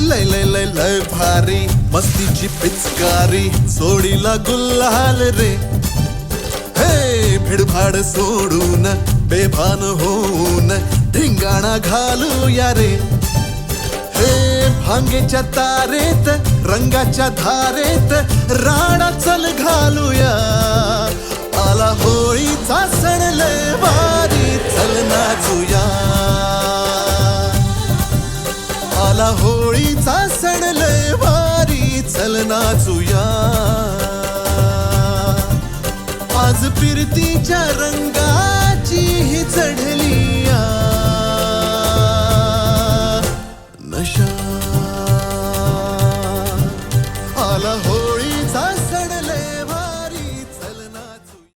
लय लय लय लय भारी मस्तीची पिचकारी सोडीला गुल्हाल रे. हे भिडभाड सोडून बेभान होऊन धिंगाणा घालूया रे. हे भांगेच्या तारेत रंगाच्या धारेत राणा चल घालूया. आला होळीचा सण लय भारी चल नाचूया. आला होळीचा सण लय भारी चल नाचूया. आज फिरतीच्या रंगाची ही चढली नशा. आला हो